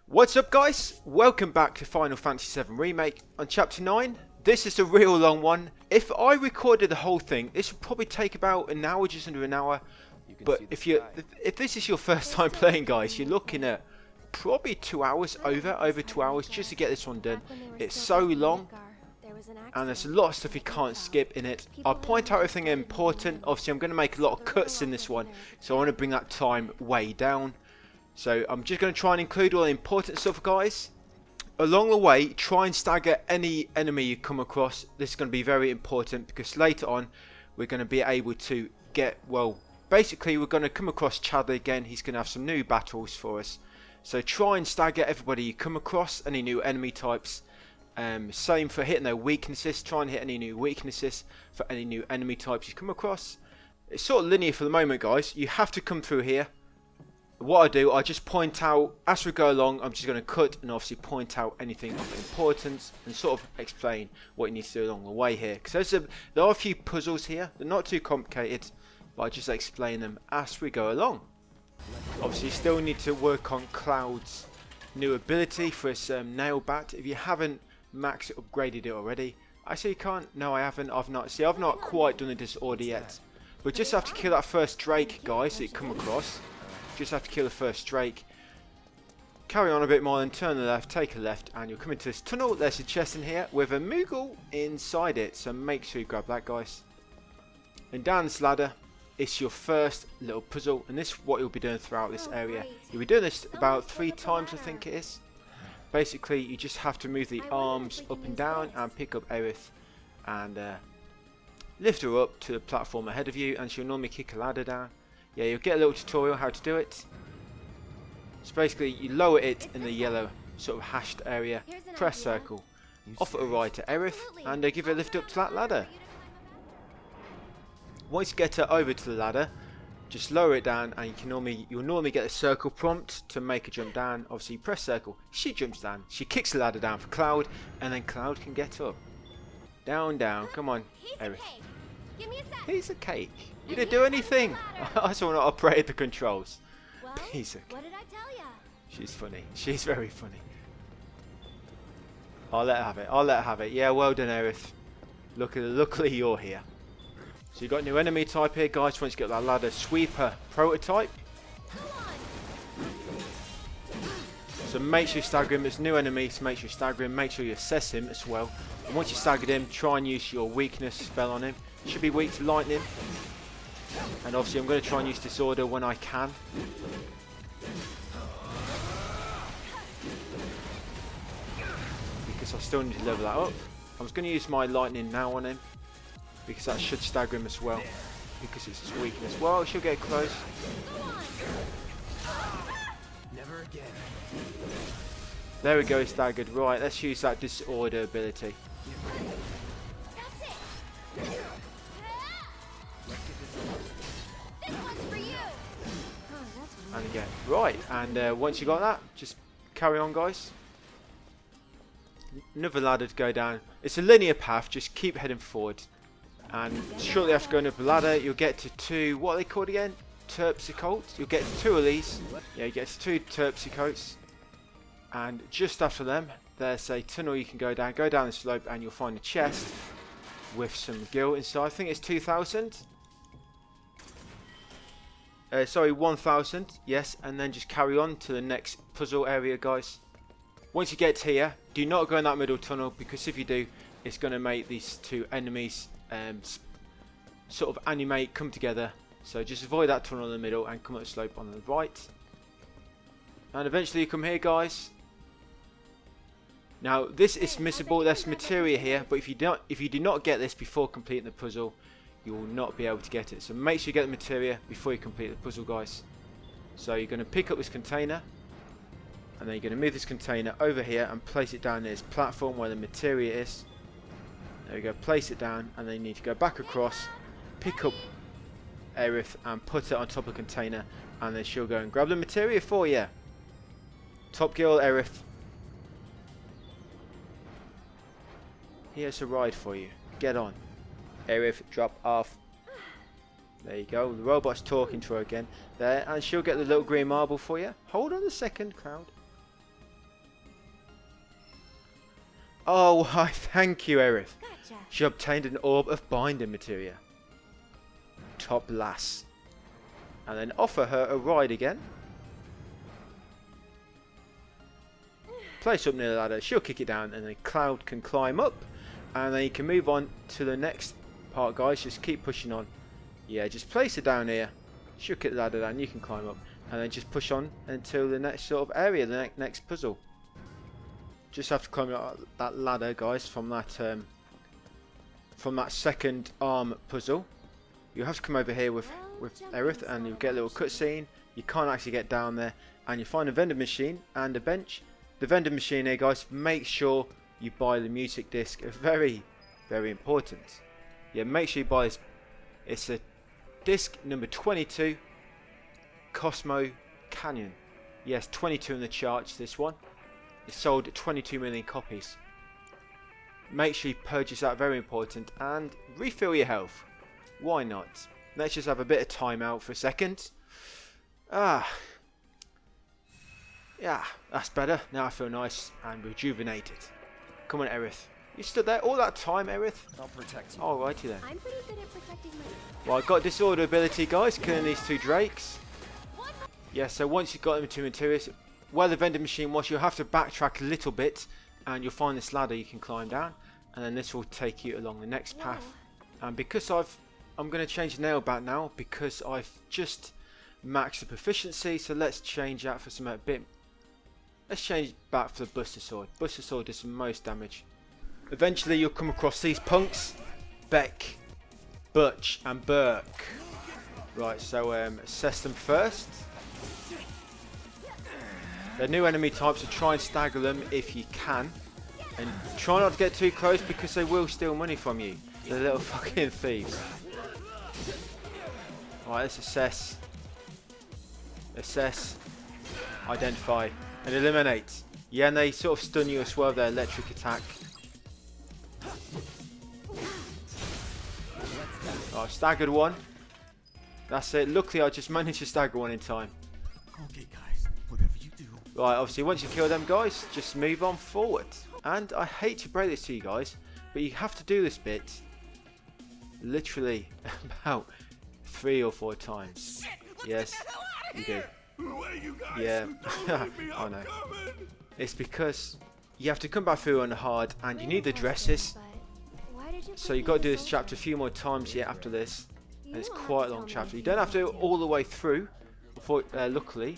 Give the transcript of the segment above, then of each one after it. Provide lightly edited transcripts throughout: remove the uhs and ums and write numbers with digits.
What's up guys? Welcome back to Final Fantasy VII Remake on chapter 9. This is a real long one. If I recorded the whole thing, this would probably take about an hour, just under an hour. But if this is your first time playing guys, you're looking at probably 2 hours, over 2 hours just to get this one done. It's so long and there's a lot of stuff you can't skip in it. I'll point out everything important. Obviously I'm going to make a lot of cuts in this one, so I want to bring that time way down. So I'm just going to try and include all the important stuff guys. Along the way, try and stagger any enemy you come across. This is going to be very important because later on we're going to be able to get, well, basically we're going to come across Chad again. He's going to have some new battles for us. So try and stagger everybody you come across, any new enemy types. Same for hitting their weaknesses. Try and hit any new weaknesses for any new enemy types you come across. It's sort of linear for the moment guys. You have to come through here. What I do, I just point out as we go along. I'm just going to cut and obviously point out anything of importance and sort of explain what you need to do along the way here. Because there are a few puzzles here. They're not too complicated, but I just explain them as we go along. Obviously, you still need to work on Cloud's new ability for his nail bat. If you haven't max upgraded it already, actually you can't. No, I haven't. I've not quite done the disorder yet. But just have to kill that first Drake, guys, that you come across. Just have to kill the first Drake. Carry on a bit more, then turn the left, take a left, and you'll come into this tunnel. There's a chest in here with a Moogle inside it, so make sure you grab that, guys. And down this ladder, it's your first little puzzle, and this is what you'll be doing throughout this area. You'll be doing this about 3 times, I think it is. Basically, you just have to move the arms up and down and pick up Aerith and lift her up to the platform ahead of you, and she'll normally kick a ladder down. Yeah, you'll get a little tutorial how to do it. So basically, you lower it in the yellow sort of hashed area, press circle, offer a ride to Aerith, and give her a lift up to that ladder. Once you get her over to the ladder, just lower it down, and you'll normally get a circle prompt to make her jump down. Obviously, you press circle, she jumps down, she kicks the ladder down for Cloud, and then Cloud can get up. Down, down, come on, Aerith. Piece of cake. You didn't do anything. I just want to operate the controls. Well, Piece of cake. what did I tell ya? She's funny. She's very funny. I'll let her have it. I'll let her have it. Yeah, well done, Aerith. Luckily you're here. So you got a new enemy type here, guys. Once you get that ladder, sweeper prototype. So make sure you stagger him. There's new enemies. Make sure you stagger him. Make sure you assess him as well. And once you staggered him, try and use your weakness spell on him. Should be weak to lightning. And obviously I'm going to try and use disorder when I can. Because I still need to level that up. I was going to use my lightning now on him. Because that should stagger him as well. Because it's his weakness. Well, she'll get close. Never again. There we go, staggered. Right, let's use that disorder ability. And again, right, and once you got that, just carry on, guys. Another ladder to go down. It's a linear path, just keep heading forward. And shortly after going up the ladder, you'll get to 2, what are they called again? Terpsichotes. You'll get 2 of these. Yeah, you get 2 Terpsichotes. And just after them, there's a tunnel you can go down. Go down the slope and you'll find a chest with some gil inside. I think it's 2,000. Sorry, 1,000, yes, and then just carry on to the next puzzle area, guys. Once you get here, do not go in that middle tunnel, because if you do, it's going to make these 2 enemies sort of animate, come together. So just avoid that tunnel in the middle and come up the slope on the right. And eventually you come here, guys. Now this is missable. There's materia here, but if you do not get this before completing the puzzle, you will not be able to get it. So make sure you get the materia before you complete the puzzle, guys. So you're going to pick up this container, and then you're going to move this container over here and place it down near this platform where the materia is. There we go, place it down, and then you need to go back across, pick up Aerith and put it on top of the container, and then she'll go and grab the materia for you. Top girl Aerith. Here's a ride for you. Get on. Aerith, drop off. There you go. The robot's talking to her again. There, and she'll get the little green marble for you. Hold on a second, Cloud. Oh, why, thank you, Aerith. Gotcha. She obtained an orb of binding materia. Top lass. And then offer her a ride again. Place up near the ladder. She'll kick it down and then Cloud can climb up. And then you can move on to the next part, guys. Just keep pushing on. Yeah, just place her down here. She'll kick the ladder down. You can climb up. And then just push on until the next sort of area, the next puzzle. Just have to climb up that ladder, guys, from that second arm puzzle. You have to come over here with Aerith, and you'll get a little cutscene. You can't actually get down there, and you find a vending machine and a bench. The vending machine here, guys, make sure you buy the music disc. Very, very important. Yeah, make sure you buy this. It's a disc number 22, Cosmo Canyon. Yes, 22 in the charts. This one. It sold 22 million copies. Make sure you purchase that, very important, and refill your health. Why not? Let's just have a bit of time out for a second. Yeah, that's better. Now I feel nice and rejuvenated. Come on, Aerith. You stood there all that time, Aerith? I'll protect you. Alrighty then. I'm pretty good at protecting my... Well, I've got disorder ability, guys, killing these two drakes. Yeah, so once you've got them to materials, where the vending machine was, you'll have to backtrack a little bit, and you'll find this ladder you can climb down, and then this will take you along the next path. And because I'm going to change the nail back now, because I've just maxed the proficiency, so let's change that for some bit. Let's change back for the Buster Sword. Buster Sword does the most damage. Eventually you'll come across these punks, Beck, Butch and Burke. Right, so assess them first. They're new enemy types, so try and stagger them if you can. And try not to get too close because they will steal money from you. They're little fucking thieves. Alright, let's assess. Assess. Identify. And eliminate. Yeah, and they sort of stun you as well, their electric attack. Alright, staggered one. That's it. Luckily, I just managed to stagger one in time. Okay, guys, whatever you do. Right, obviously, once you kill them, guys, just move on forward. And I hate to break this to you guys, but you have to do this bit literally about 3 or 4 times. Yes, you do. Yeah, I know. It's because you have to come back through on the hard, and you need the dresses. So you've got to do this chapter a few more times yet after this. And it's quite a long chapter. You don't have to go all the way through, before, luckily.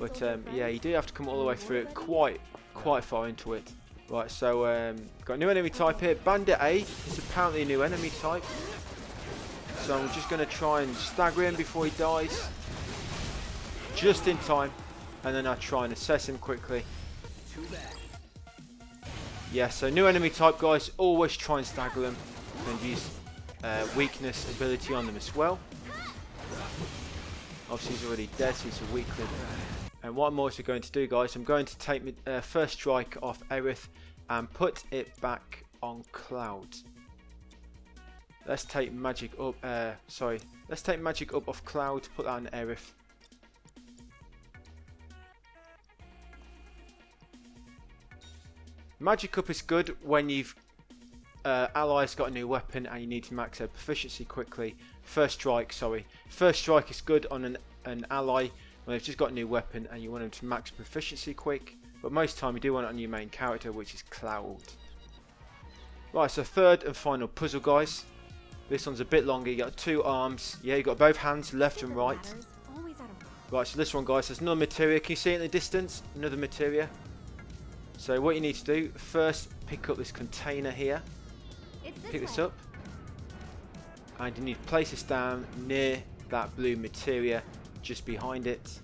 But yeah, you do have to come all the way through it quite far into it. Right, so got a new enemy type here. Bandit A is apparently a new enemy type. So I'm just going to try and stagger him before he dies. Just in time. And then I'll try and assess him quickly. Yeah, so new enemy type, guys. Always try and stagger them. And use weakness ability on them as well. Obviously he's already dead, so he's a weakling. And what I'm also going to do, guys, I'm going to take first strike off Aerith and put it back on Cloud. Let's take magic up. Let's take magic up off Cloud. Put that on Aerith. Magic up is good when you've allies got a new weapon and you need to max their proficiency quickly. First strike is good on an ally when they've just got a new weapon and you want them to max proficiency quick. But most time you do want it on your main character, which is Cloud. Right, so third and final puzzle, guys. This one's a bit longer. You got 2 arms. Yeah, you got both hands, left and right. Right, so this one, guys, there's another materia. Can you see it in the distance? Another materia. So what you need to do, first pick up this container here. Pick this up. And you need to place this down near that blue materia, just behind it.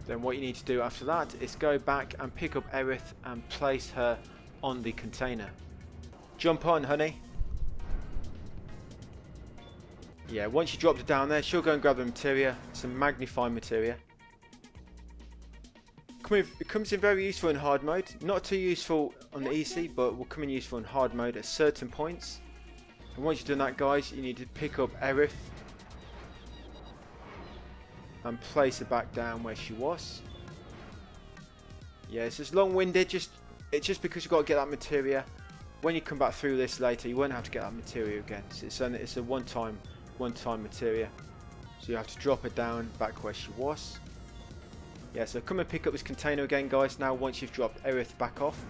Then what you need to do after that is go back and pick up Aerith and place her on the container. Jump on, honey. Yeah, once you drop it down there, she'll go and grab the materia, some magnifying materia. It comes in very useful in hard mode. Not too useful on the easy, but will come in useful in hard mode at certain points. And once you've done that, guys, you need to pick up Aerith and place her back down where she was. Yeah, it's just long-winded. It's just because you've got to get that materia. when you come back through this later, you won't have to get that material again. So it's a one-time material. So you have to drop it down back where she was. Yeah, so come and pick up this container again, guys. Now, once you've dropped Aerith back off,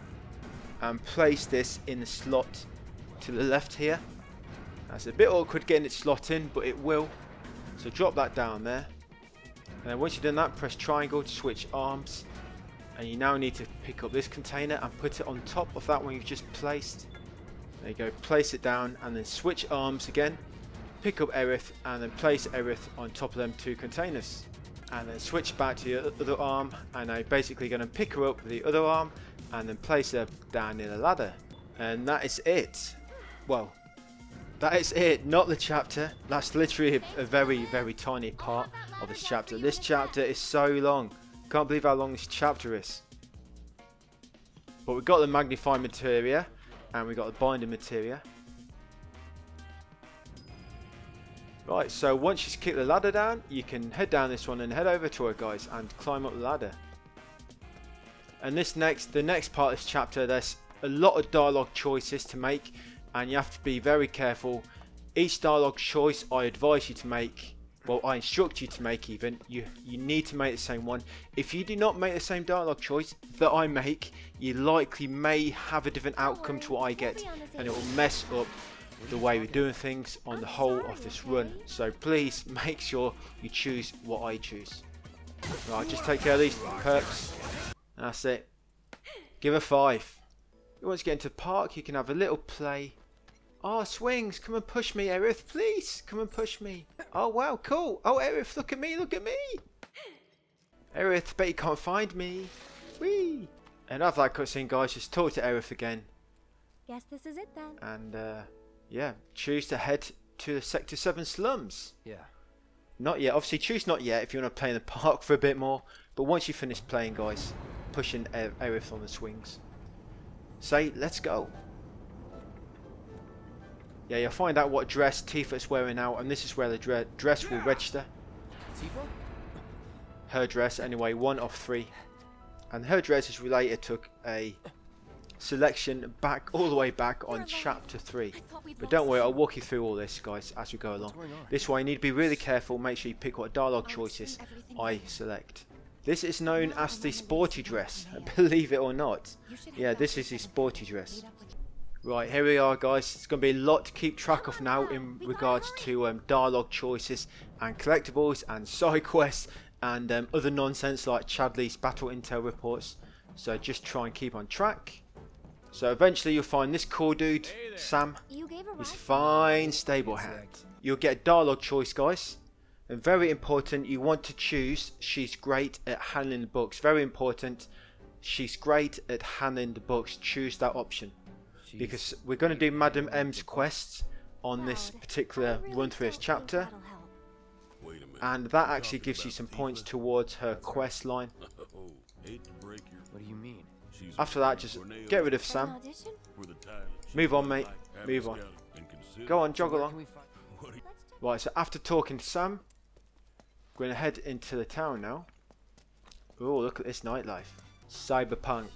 and place this in the slot to the left here. That's a bit awkward getting it slot in, but it will. So drop that down there. And then once you've done that, press triangle to switch arms. And you now need to pick up this container and put it on top of that one you've just placed. There you go, place it down and then switch arms again. Pick up Aerith and then place Aerith on top of them two containers. And then switch back to your other arm, and I'm basically going to pick her up with the other arm and then place her down near the ladder. And that is it. Well, that is it, not the chapter. That's literally a very, very tiny part of this chapter. This chapter is so long. Can't believe how long this chapter is. But we've got the magnifying materia and we've got the binding materia. Right, so once she's kicked the ladder down, you can head down this one and head over to her, guys, and climb up the ladder. And the next part of this chapter, there's a lot of dialogue choices to make, and you have to be very careful. Each dialogue choice I advise you to make, well, I instruct you to make even, you need to make the same one. If you do not make the same dialogue choice that I make, you likely may have a different outcome to what I get, and it will mess up the way we're doing things on the whole of this run. So please make sure you choose what I choose. Right, just take care of these perks. That's it. Give her 5. Once you get into the park, you can have a little play. Oh, swings, come and push me, Aerith, please. Come and push me. Oh, wow, cool. Oh, Aerith, look at me, look at me. Aerith, bet you can't find me. Whee. And after that cutscene, guys, just talk to Aerith again. Guess this is it then. And, yeah, choose to head to the Sector 7 slums. Yeah. Not yet. Obviously, choose not yet if you want to play in the park for a bit more. But once you finish playing, guys, pushing Aerith on the swings, say, let's go. Yeah, you'll find out what dress Tifa's wearing now, and this is where the dress will register. Tifa? Her dress, anyway, 1 of 3. And her dress is related to a selection back all the way back on chapter 3. But don't worry, I'll walk you through all this, guys, as we go along. This way you need to be really careful. Make sure you pick what dialogue choices I select. This is known as the sporty dress, believe it or not. Yeah, this is the sporty dress. Right, here we are, guys. It's going to be a lot to keep track of now in regards to dialogue choices and collectibles and side quests and other nonsense like Chadley's battle intel reports. So just try and keep on track. So eventually you'll find this cool dude, Sam. He's fine stable hand. You'll get a dialogue choice, guys. And very important, you want to choose she's great at handling the books. Very important, she's great at handling the books. Choose that option. Because we're going to do Madam M's quests on this particular run through this chapter. And that actually gives you some points towards her quest line. What do you mean? After that, just get rid of Sam. Move on, mate. Move on. Go on, jog along. Right, so after talking to Sam, we're going to head into the town now. Oh, look at this nightlife. Cyberpunk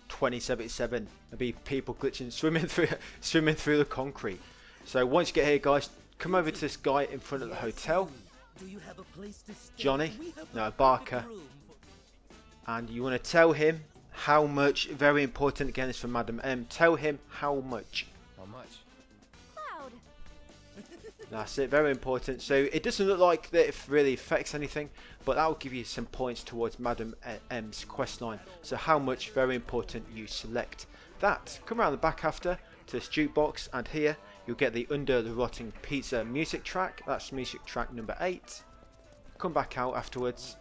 2077. There'll be people glitching, swimming through the concrete. So once you get here, guys, come over to this guy in front of the hotel. Johnny, no, Barker. And you want to tell him how much, very important, again, it's from Madam M. Tell him how much. How much? Cloud. That's it, very important. So it doesn't look like that it really affects anything, but that will give you some points towards Madam M's quest line. So how much, very important, you select that. Come around the back after to this jukebox, and here you'll get the Under the Rotting Pizza music track. That's music track number 8. Come back out afterwards.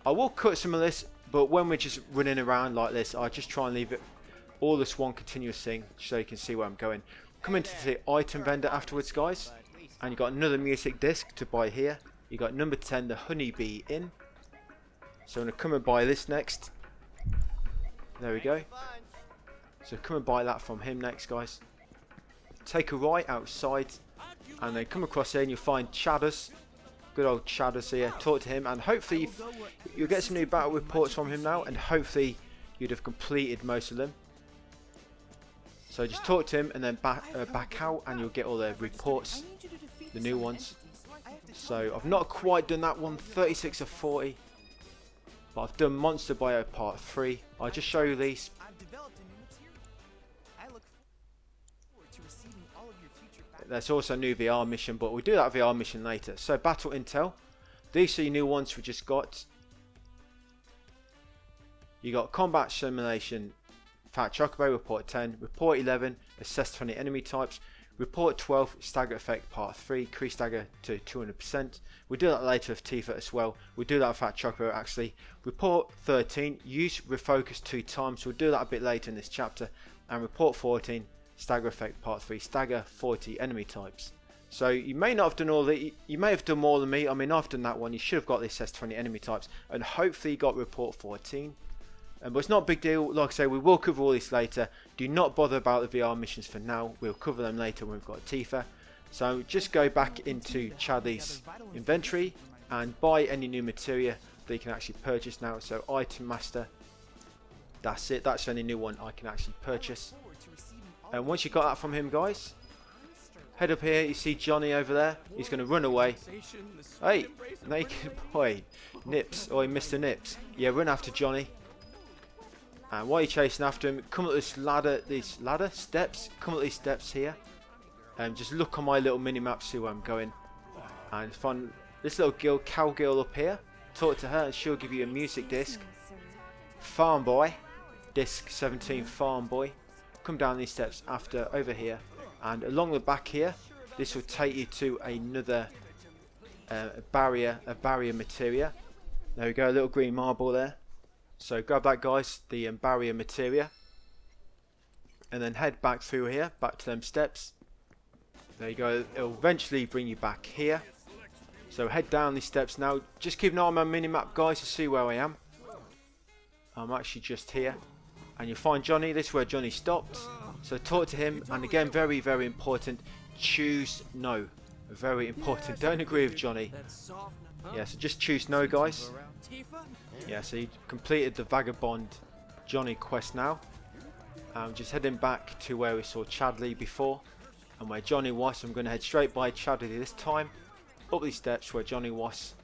I will cut some of this, but when we're just running around like this, I just try and leave it all this one continuous thing so you can see where I'm going. Come into the item vendor afterwards, guys, and you got another music disc to buy here. You got number 10, the Honeybee Inn. So I'm going to come and buy this next. There we go. So come and buy that from him next, guys. Take a right outside, and then come across here and you'll find Chadders. Good old Chadders here. Talk to him, and hopefully you'll get some new battle reports from him now, and hopefully you'd have completed most of them. So just talk to him and then back out, and you'll get all the reports, the new ones. So I've not quite done that one, 36 of 40. But I've done Monster Bio Part 3. I'll just show you these. There's also a new VR mission, but we'll do that VR mission later. So Battle Intel. These are your new ones we just got. You got Combat Simulation, Fat Chocobo, Report 10, Report 11, Assess 20 enemy types, Report 12, Stagger Effect Part 3, increase stagger to 200%. We'll do that later with Tifa as well. We'll do that with Fat Chocobo actually. Report 13, use Refocus 2 times. We'll do that a bit later in this chapter. And Report 14, Stagger Effect Part 3, Stagger 40 enemy types. So you may not have done all the, you may have done more than me. I mean, I've done that one. You should have got the Assess 20 enemy types, and hopefully you got Report 14. But it's not a big deal. Like I say, we will cover all this later. Do not bother about the VR missions for now. We'll cover them later when we've got Tifa. So just go back into Chadley's inventory and buy any new materia that you can actually purchase now. So Item Master. That's it. That's the only new one I can actually purchase. And once you got that from him, guys, head up here. You see Johnny over there. He's going to run away. Hey, naked boy. Nips. Oi, Mr. Nips. Yeah, run after Johnny. And while you're chasing after him, come up this ladder, steps, come up these steps here. And just look on my little mini-map, see where I'm going. And find this little girl, cowgirl up here. Talk to her and she'll give you a music disc. Farm Boy, disc 17 Farm Boy. Come down these steps after, over here. And along the back here, this will take you to another barrier materia. There we go, a little green marble there. So grab that, guys, the barrier materia, and then head back through here, back to them steps. There you go, it'll eventually bring you back here. So head down these steps now. Just keep an eye on my mini-map, guys, to see where I am. I'm actually just here. And you'll find Johnny. This is where Johnny stopped. So talk to him, and again, very, very important, choose no. Very important. Don't agree with Johnny. Yeah, so just choose no, guys. Yeah, so you completed the Vagabond Johnny quest now. Just heading back to where we saw Chadley before and where Johnny was. So I'm going to head straight by Chadley this time, up these steps where Johnny was,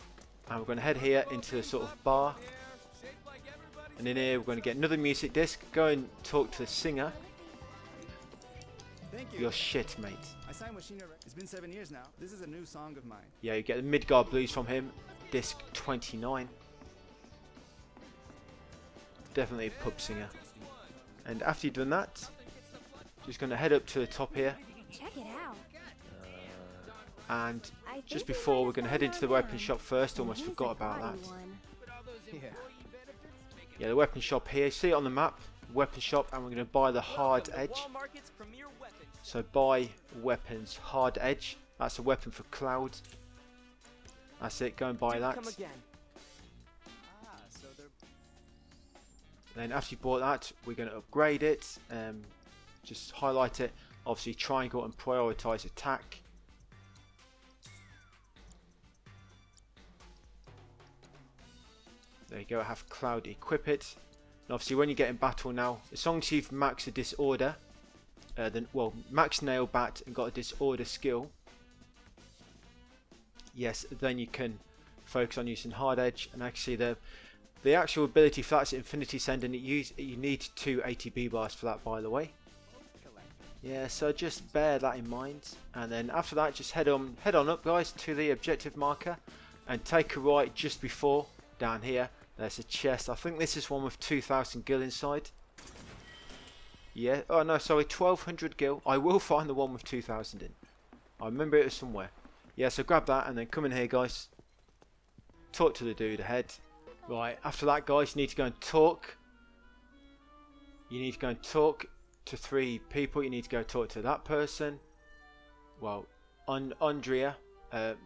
and we're going to head here into the sort of bar. And in here we're going to get another music disc. Go and talk to the singer. Thank you. You're shit, mate. I signed with Sheena. It's been 7 years now. This is a new song of mine. Yeah, you get the Midgard Blues from him, disc 29. Definitely a pub singer. And after you've done that, just going to head up to the top here. Check it out. And just before, we're going to head into the weapon shop first. Almost forgot about that. Yeah, the weapon shop here. See it on the map. Weapon shop, and we're going to buy the hard edge. So buy weapons hard edge. That's a weapon for Cloud. That's it. Go and buy that. Then after you bought that, we're going to upgrade it. Just highlight it. Obviously triangle and prioritize attack. There you go. Have Cloud equip it. And obviously when you get in battle now, as long as you've maxed a disorder, max nail bat and got a disorder skill, yes, then you can focus on using hard edge. And actually the actual ability for that's Infinity Send, and you need 2 ATB bars for that, by the way. Yeah, so just bear that in mind. And then after that, just head on up, guys, to the objective marker and take a right just before down here. There's a chest. I think this is one with 2,000 gil inside. Yeah. Oh no, sorry, 1,200 gil. I will find the one with 2,000 in. I remember it was somewhere. Yeah, so grab that and then come in here, guys. Talk to the dude ahead. Right, after that, guys, you need to go and talk. You need to go and talk to 3 people. You need to go talk to that person. Well, Andrea,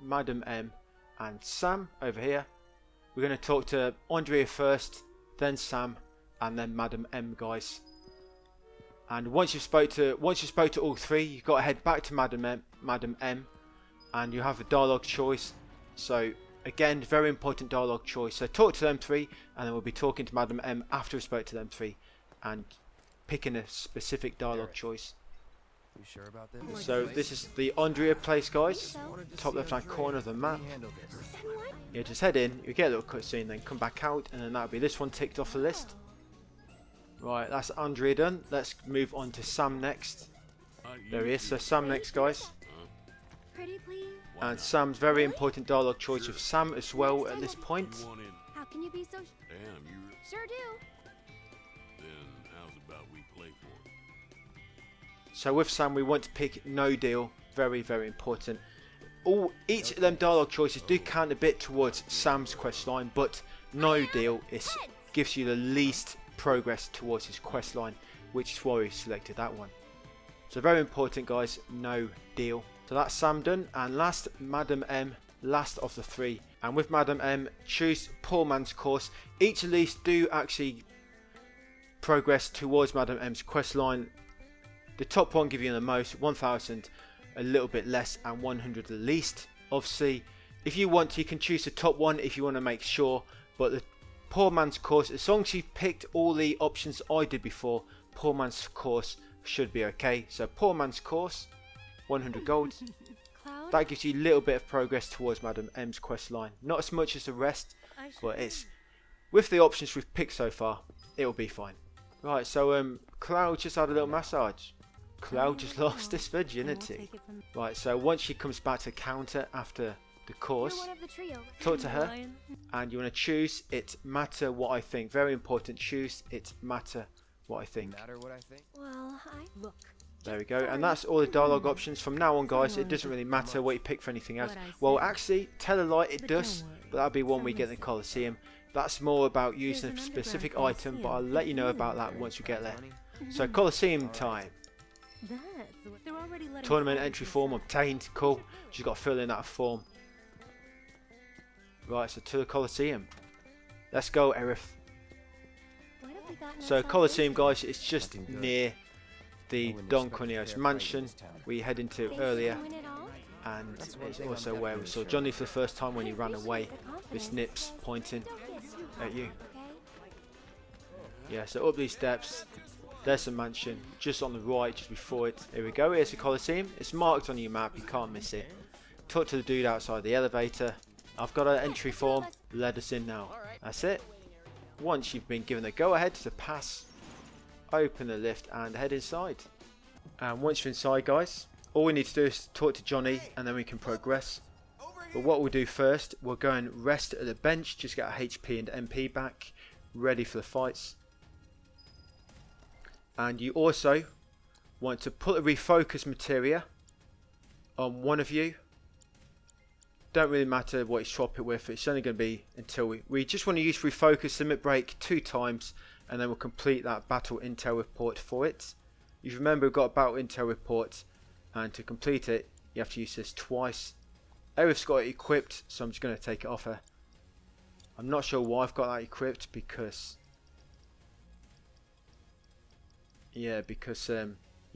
Madam M, and Sam over here. We're going to talk to Andrea first, then Sam, and then Madam M, guys. And once you spoke to all 3, you've got to head back to Madam M, and you have a dialogue choice. So again, very important dialogue choice. So talk to them 3, and then we'll be talking to Madam M after we spoke to them 3, and picking a specific dialogue choice. You sure about this? So this is the Andrea place, guys. Top left hand corner of the map. Yeah, just head in, you get a little cutscene, then come back out, and then that'll be this one ticked off the list. Right, that's Andrea done. Let's move on to Sam next. There he is. So Sam next, guys. Pretty please. And Sam's very important dialogue choice with Sam as well at this point. How can you be so Damn, you. sure do? Then how's about we play for it? So with Sam, we want to pick no deal. Very, very important. Each of them dialogue choices do count a bit towards Sam's quest line, but no deal gives you the least progress towards his quest line, which is why we selected that one. So very important, guys, no deal. So that's Sam done, and last, Madam M, last of the three. And with Madam M, choose Poor Man's Course. Each of these do actually progress towards Madam M's quest line. The top one give you the most, 1000 a little bit less, and 100 the least. Obviously, if you want, you can choose the top one if you want to make sure, but the Poor Man's Course, as long as you've picked all the options I did before, Poor Man's Course should be okay. So Poor Man's Course, 100 gold. Cloud? That gives you a little bit of progress towards Madam M's quest line. Not as much as the rest, but it's with the options we've picked so far, it'll be fine. Right, so Cloud just had a little massage. Cloud just lost his virginity. Right, so once she comes back to counter after the course, You're one of the trio. talk to her, and you want to choose it matter what I think. Very important, choose it matter what I think. Matter what I think? Well, look. There we go, and that's all the dialogue options. From now on, guys, it doesn't really matter what you pick for anything else. Well, actually, tell a lie, it does, but that'll be one we get in the Colosseum. That's more about using a specific item, but I'll let you know about that once we get there. So Colosseum time. Tournament entry form obtained. Cool. Just got to fill in that form. Right, so to the Colosseum. Let's go, Aerith. So Colosseum, guys, it's just near the Don Corneo's mansion we head into earlier, and it's also where we saw Johnny for the first time when he ran away with Snips pointing at you. Yeah, so up these steps, there's the mansion just on the right, just before it. Here we go, here's the Colosseum. It's marked on your map, you can't miss it. Talk to the dude outside the elevator. I've got an entry form, let us in now. That's it. Once you've been given the go ahead to pass, open the lift and head inside. And once you're inside, guys, all we need to do is talk to Johnny and then we can progress. But what we'll do first, we'll go and rest at the bench, just get our HP and MP back, ready for the fights. And you also want to put a refocus materia on one of you. Don't really matter what you swap it with, it's only going to be until we just want to use refocus limit break 2 times, and then we'll complete that battle intel report for it. You remember we've got a battle intel report, and to complete it you have to use this twice. Aerith's got it equipped, so I'm just going to take it off her. I'm not sure why I've got that equipped, because you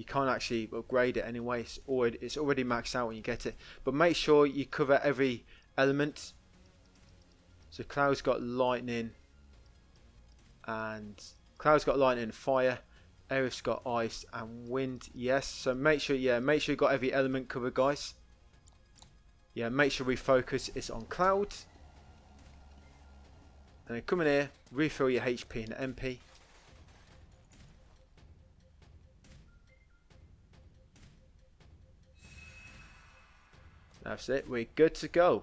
can't actually upgrade it anyway. It's already maxed out when you get it. But make sure you cover every element. So Cloud's got lightning, and fire. Aerith's got ice and wind. Yes. So make sure you got every element covered, guys. Yeah, make sure refocus is on Cloud. And then come in here, refill your HP and MP. That's it, we're good to go.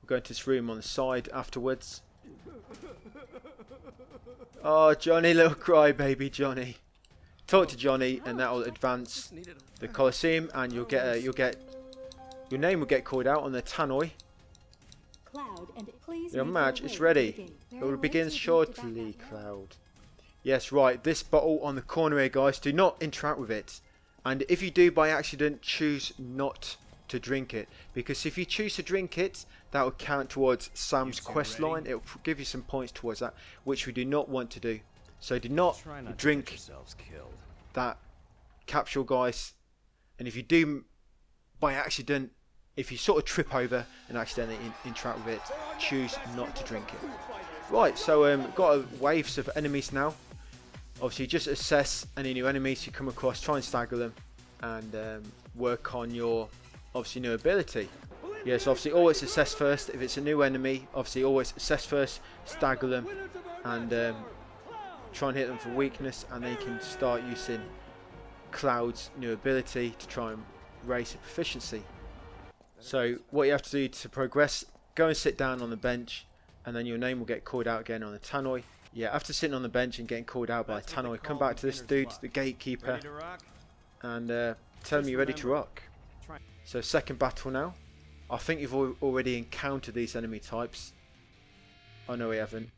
We'll go into this room on the side afterwards. Oh, Johnny, little crybaby Johnny. Talk to Johnny and that will advance the Colosseum, and your name will get called out on the tannoy. Your match is ready. It will begin shortly, Cloud. Yes, right, this bottle on the corner here, guys, do not interact with it. And if you do by accident, choose not to drink it. Because if you choose to drink it, that will count towards Sam's quest line. It will give you some points towards that, which we do not want to do. So do not drink that capsule, guys. And if you do by accident, if you sort of trip over and accidentally interact with it, choose not to drink it. Right, so got waves of enemies now. Obviously, just assess any new enemies you come across, try and stagger them, and work on your obviously new ability. Yes, obviously always assess first. If it's a new enemy, obviously always assess first, stagger them, and try and hit them for weakness, and then you can start using Cloud's new ability to try and raise a proficiency. So what you have to do to progress, go and sit down on the bench, and then your name will get called out again on the tannoy. Yeah, after sitting on the bench and getting called out by a tannoy, come back to this dude, the gatekeeper, and tell him you're ready to rock. So second battle now. I think you've already encountered these enemy types. Oh no, we haven't.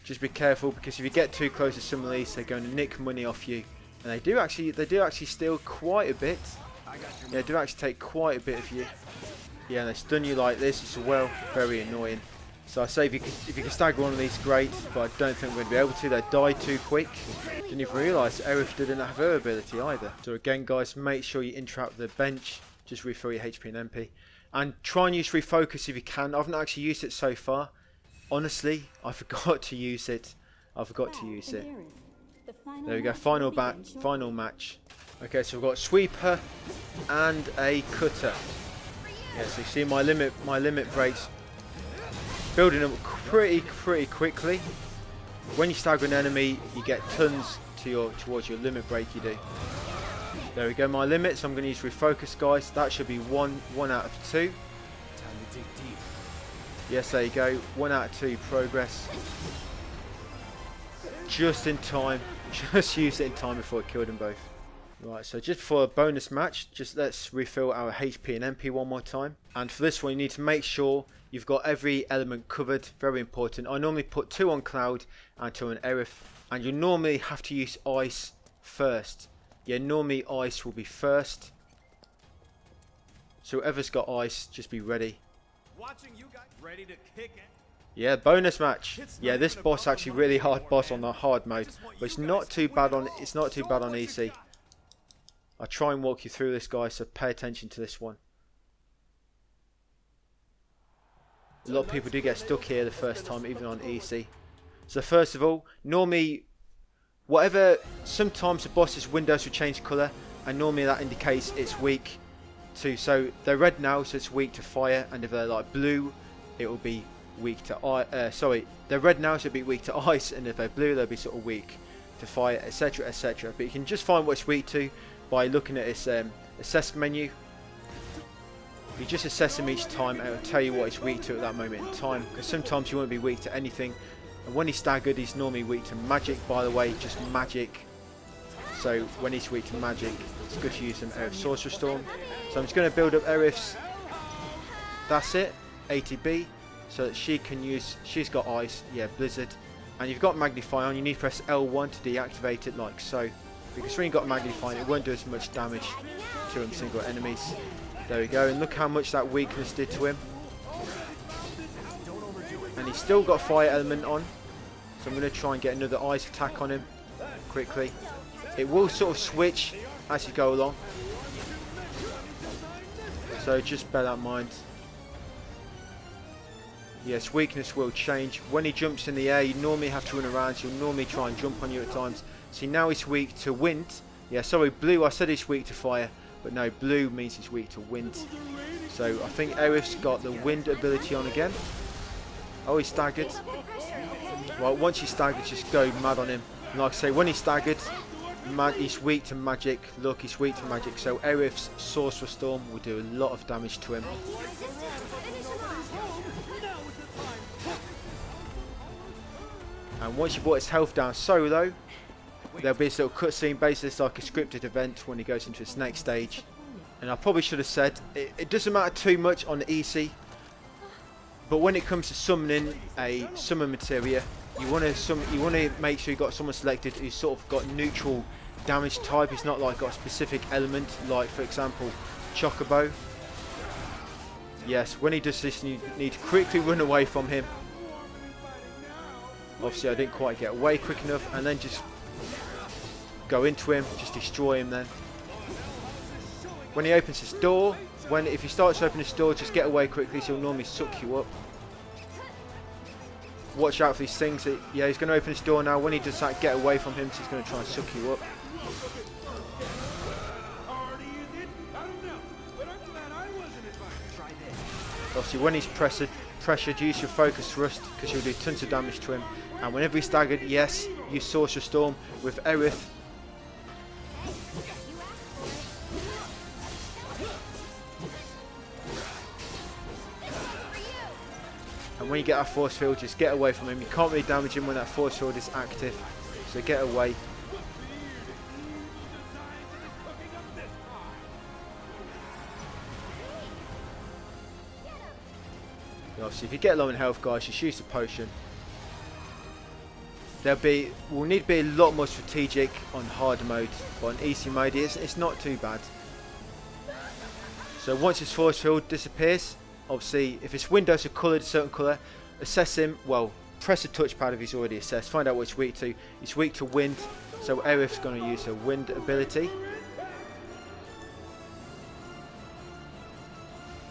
Just be careful, because if you get too close to some of these, they're going to nick money off you, and they do actually steal quite a bit. Yeah, they do actually take quite a bit of you. Yeah, and they stun you like this as well. Very annoying. So I say if you can stagger one of these, great, but I don't think we're going to be able to. They die too quick. Didn't even realise Aerith didn't have her ability either. So again, guys, make sure you interact with the bench. Just refill your HP and MP. And try and use refocus if you can. I've not actually used it so far. Honestly, I forgot to use it. There we go, final match. Okay, so we've got sweeper and a cutter. Yeah, so you see my limit breaks building up pretty quickly. When you stagger an enemy, you get tons towards your limit break you do. There we go, my limits. I'm going to use refocus, guys. That should be one out of 2. Yes, there you go. 1 out of 2 progress. Just in time. Just used it in time before I killed them both. Right, so just for a bonus match, just let's refill our HP and MP one more time. And for this one, you need to make sure you've got every element covered. Very important. I normally put 2 on Cloud and 2 on Aerith. And you normally have to use Ice first. Yeah, normally Ice will be first. So whoever's got Ice, just be ready. Watching you guys ready to kick it. Yeah, bonus match. Yeah, this boss actually really hard boss on the hard mode, but it's not too bad on easy. I'll try and walk you through this, guys, so pay attention to this one. A lot of people do get stuck here the first time, even on easy. So first of all, normally, sometimes the boss's windows will change colour, and normally that indicates it's weak to, so they're red now, so it's weak to fire, and if they're like blue, it will be weak to they're red now, so it'll be weak to ice, and if they're blue, they'll be sort of weak to fire, etc, etc. But you can just find what it's weak to by looking at its assess menu. You just assess him each time, and it'll tell you what he's weak to at that moment in time, because sometimes you won't be weak to anything. And when he's staggered, he's normally weak to magic, by the way, just magic. So when he's weak to magic, it's good to use an Aerith Sorcerer Storm. So I'm just going to build up Aerith's, that's it, ATB, so that she can use, she's got Ice, yeah, Blizzard. And you've got Magnify on, you need to press L1 to deactivate it like so. Because when you've got Magnify, it won't do as much damage to him single enemies. There we go, and look how much that weakness did to him. And he's still got Fire Element on. So I'm going to try and get another Ice attack on him quickly. It will sort of switch as you go along. So just bear that in mind. Yes, weakness will change. When he jumps in the air, you normally have to run around, so he'll normally try and jump on you at times. See, now he's weak to wind. Yeah, sorry, blue, I said he's weak to fire, but no, blue means he's weak to wind. So I think Aerith's got the wind ability on again. Oh, he's staggered. Well, once he's staggered, just go mad on him. And like I say, when he's staggered, he's weak to magic. Look, he's weak to magic. So Aerith's Sorcerer Storm will do a lot of damage to him. And once you brought his health down so low, there'll be a sort of cutscene basis, like a scripted event when he goes into his next stage. And I probably should have said, it doesn't matter too much on the EC, but when it comes to summoning a summon materia, you want to make sure you've got someone selected who's sort of got neutral damage type. It's not like got a specific element, like for example Chocobo. Yes, when he does this, you need to quickly run away from him. Obviously I didn't quite get away quick enough, and then just go into him, just destroy him then. When he opens his door, if he starts to open his door, just get away quickly, so he'll normally suck you up. watch out for these things. Yeah, he's going to open his door now. When he does that, get away from him, so he's going to try and suck you up. Obviously, when he's pressured, use your focus thrust, because you'll do tons of damage to him. And whenever he's staggered, yes, use Sorcerer Storm with Aerith. And when you get that force field, just get away from him. You can't really damage him when that force field is active, so get away. Obviously, if you get low in health, guys, just use the potion. We'll need to be a lot more strategic on hard mode, but on easy mode, it's not too bad. So once his force field disappears, obviously, if his windows are coloured a certain colour, assess him. Well, press the touchpad if he's already assessed. Find out what he's weak to. He's weak to wind, so Aerith's going to use her wind ability.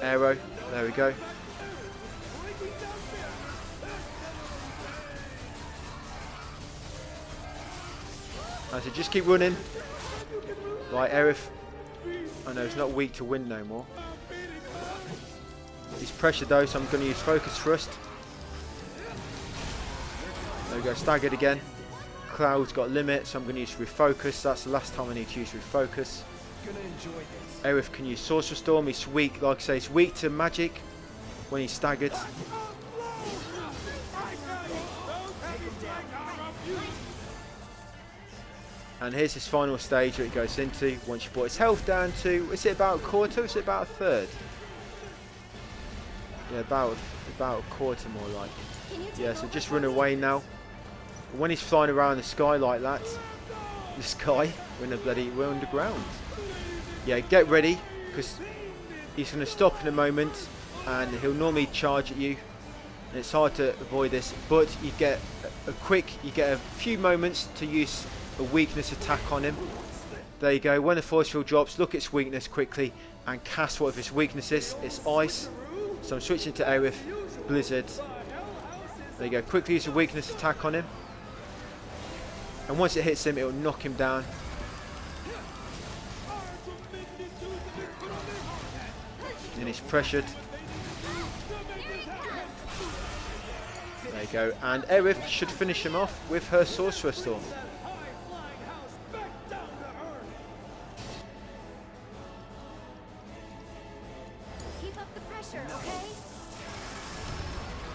Arrow, there we go. And so just keep running. Right, Aerith. Oh no, he's not weak to wind no more. He's pressured though, so I'm going to use focus thrust. There we go, staggered again. Cloud's got limit, so I'm going to use refocus. That's the last time I need to use refocus. Aerith can use Sorcerer Storm. He's weak, like I say, he's weak to magic when he's staggered. And here's his final stage that it goes into once you brought his health down to, is it about a quarter or is it about a third? Yeah, about a quarter more like. Yeah, so just run away now. When he's flying around the sky like that, we're underground. Yeah, get ready, because he's going to stop in a moment and he'll normally charge at you. And it's hard to avoid this, but you get a few moments to use a weakness attack on him. There you go. When the force field drops, look at its weakness quickly and cast what of his weakness is. It's ice. So I'm switching to Aerith, Blizzard. There you go. Quickly use a weakness attack on him. And once it hits him, it will knock him down. And he's pressured. There you go. And Aerith should finish him off with her Sorcerer Storm.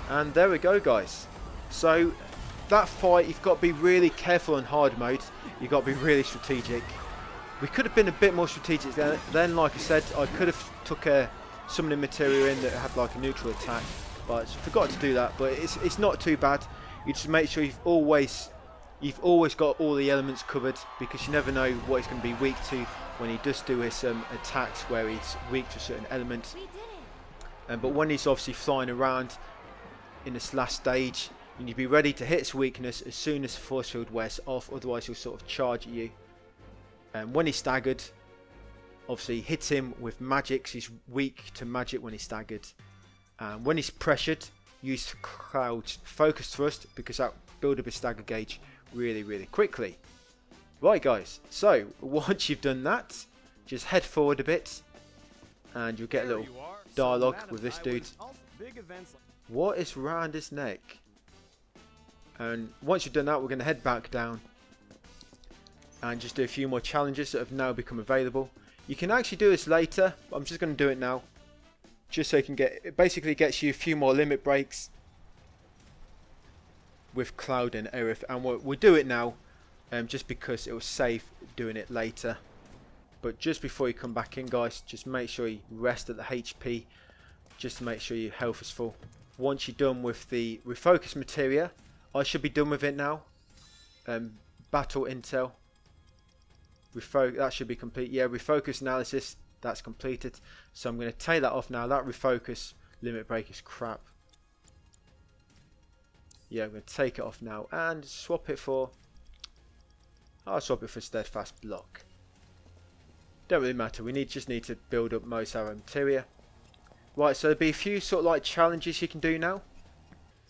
And there we go, guys. So that fight, you've got to be really careful on hard mode. You've got to be really strategic. We could have been a bit more strategic then. Like I said, I could have took a summoning material in that had like a neutral attack, but I forgot to do that. But it's not too bad. You just make sure you've always got all the elements covered, because you never know what he's going to be weak to when he does do his attacks where he's weak to a certain element. But when he's obviously flying around in this last stage, you need to be ready to hit his weakness as soon as the force field wears off, otherwise he'll sort of charge at you. And when he's staggered, obviously hit him with magic, so he's weak to magic when he's staggered. And when he's pressured, use Cloud's focus thrust, because that build up his stagger gauge really quickly. Right guys, so once you've done that, just head forward a bit and you'll get a little dialogue with this dude. What is round his neck? And once you've done that, we're going to head back down and just do a few more challenges that have now become available. You can actually do this later, but I'm just going to do it now, just so you can get, it basically gets you a few more limit breaks with Cloud and Aerith, and we'll do it now just because it was safe doing it later. But just before you come back in, guys, just make sure you rest at the HP, just to make sure your health is full. Once you're done with the refocus materia, I should be done with it now. Battle intel, that should be complete. Yeah, refocus analysis, that's completed. So I'm going to take that off now. That refocus limit break is crap. Yeah, I'm going to take it off now and swap it for, I'll swap it for steadfast block. Don't really matter, we just need to build up most of our materia. Right, so there'll be a few sort of like challenges you can do now.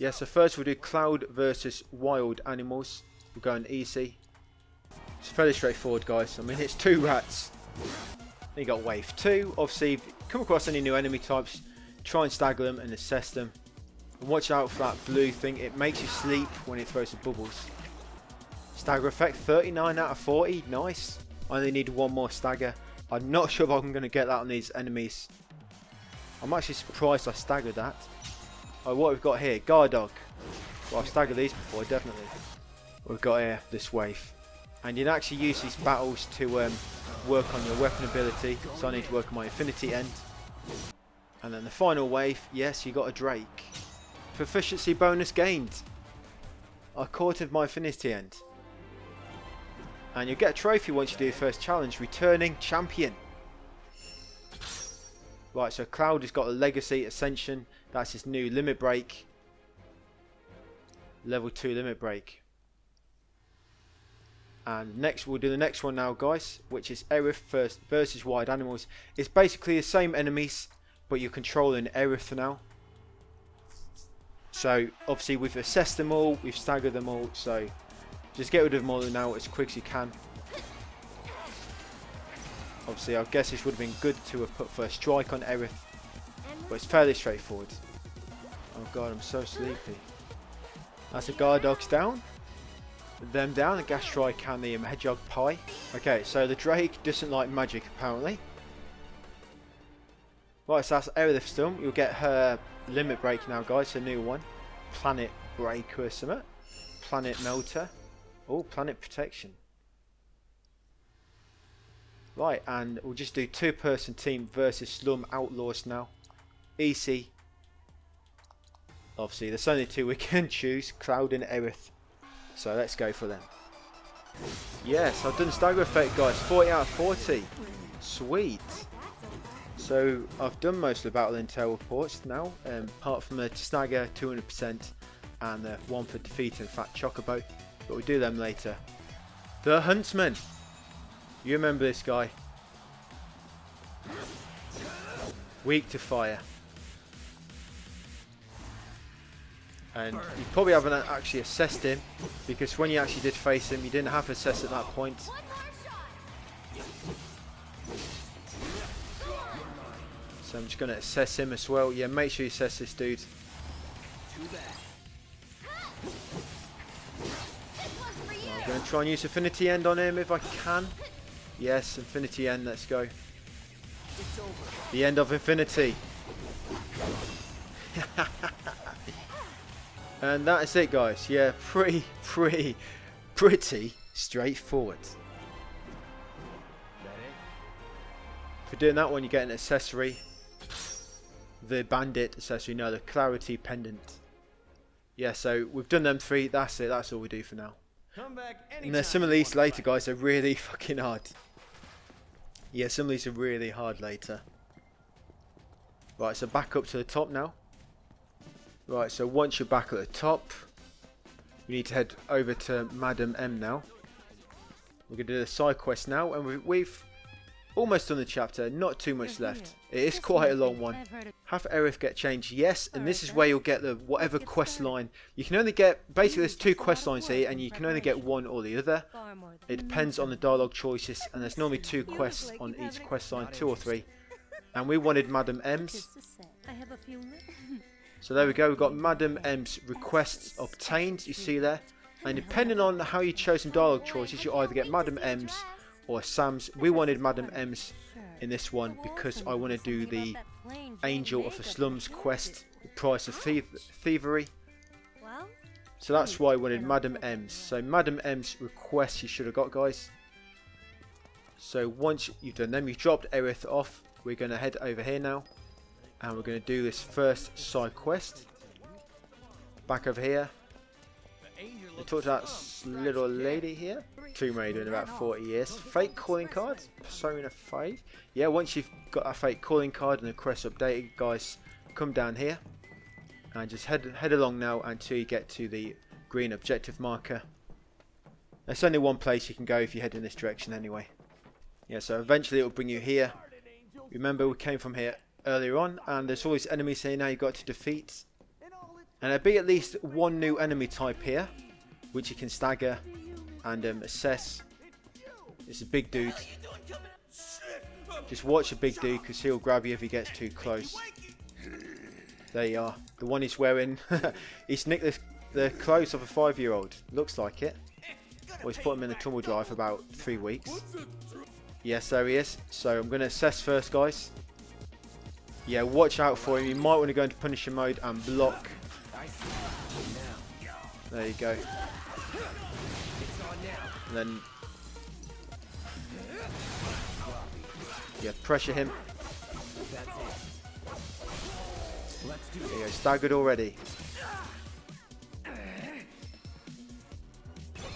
Yeah, so first we'll do Cloud versus Wild Animals. We're going easy. It's fairly straightforward, guys. I mean, it's 2 rats. Then you got wave 2. Obviously, if you come across any new enemy types, try and stagger them and assess them. And watch out for that blue thing. It makes you sleep when it throws the bubbles. Stagger effect, 39 out of 40. Nice. I only need 1 more stagger. I'm not sure if I'm going to get that on these enemies. I'm actually surprised I staggered that. Oh, what we've got here? Guard dog. Well, I've staggered these before, definitely. We've got here this wave. And you can actually use these battles to work on your weapon ability. So I need to work on my infinity end. And then the final wave, yes, you got a Drake. Proficiency bonus gained. A quarter of my infinity end. And you'll get a trophy once you do your first challenge, returning champion. Right, so Cloud has got a legacy ascension. That's his new limit break. Level 2 limit break. And next, we'll do the next one now, guys, which is Aerith versus Wild Animals. It's basically the same enemies, but you're controlling Aerith now. So obviously we've assessed them all, we've staggered them all, so just get rid of them all now as quick as you can. Obviously I guess this would have been good to have put first strike on Aerith, but it's fairly straightforward. Oh god, I'm so sleepy. That's the guard dogs down. Them down, the gas strike and the hedgehog pie. Okay, so the Drake doesn't like magic apparently. Right, so that's Aerith's done. You'll get her limit break now, guys, a new one. Planet Breaker or something. Planet Melter. Oh, Planet Protection. Right, and we'll just do 2-person team versus Slum Outlaws now. Easy. Obviously, there's only 2 we can choose, Cloud and Aerith. So let's go for them. Yes, I've done stagger effect, guys. 40 out of 40. Sweet. So I've done most of the battle intel reports now, apart from the stagger 200% and the one for defeating Fat Chocobo. But we'll do them later. The Huntsman. You remember this guy. Weak to fire. And you probably haven't actually assessed him, because when you actually did face him, you didn't have to assess at that point. So I'm just going to assess him as well. Yeah, make sure you assess this dude. I'm going to try and use Infinity End on him if I can. Yes, Infinity End, let's go. The end of Infinity. And that is it, guys. Yeah, pretty straightforward. For doing that one, you get an accessory. The bandit accessory, no, the clarity pendant. Yeah, so we've done them 3. That's it. That's all we do for now. And there's some of these later, guys, are really fucking hard. Yeah, some of these are really hard later. Right, so back up to the top now. Right, so once you're back at the top, you need to head over to Madam M now. We're going to do the side quest now, and we've almost done the chapter, not too much left. It is quite a long one. Have Aerith get changed? Yes, and this is where you'll get the whatever quest line. You can only get, basically there's 2 quest lines here, and you can only get one or the other. It depends on the dialogue choices, and there's normally 2 quests on each quest line, 2 or 3. And we wanted Madam M's. So there we go, we've got Madam M's requests obtained, you see there. And depending on how you chose some dialogue choices, you either get Madam M's or Sam's. We wanted Madam M's in this one because I want to do the Angel of the Slums quest, the Price of Thievery. So that's why I wanted Madam M's. So Madam M's requests you should have got, guys. So once you've done them, you've dropped Aerith off. We're going to head over here now. And we're going to do this first side quest. Back over here. We talked to that little lady here. Tomb Raider in about 40 years. Fake calling card. Persona 5. Yeah, once you've got a fake calling card and the quest updated, guys, come down here. And just head along now until you get to the green objective marker. There's only one place you can go if you head in this direction anyway. Yeah, so eventually it will bring you here. Remember, we came from here earlier on, and there's all these enemies here now you've got to defeat. And there'll be at least one new enemy type here, which you can stagger and assess. It's a big dude. Just watch a big dude because he'll grab you if he gets too close. There you are. The one he's wearing. He's nicked the clothes of a 5-year-old. Looks like it. Well, he's put him in the tumble dryer for about 3 weeks. Yes, there he is. So I'm going to assess first, guys. Yeah, watch out for him. You might want to go into Punisher mode and block. There you go. And then, yeah, pressure him. There you go, staggered already.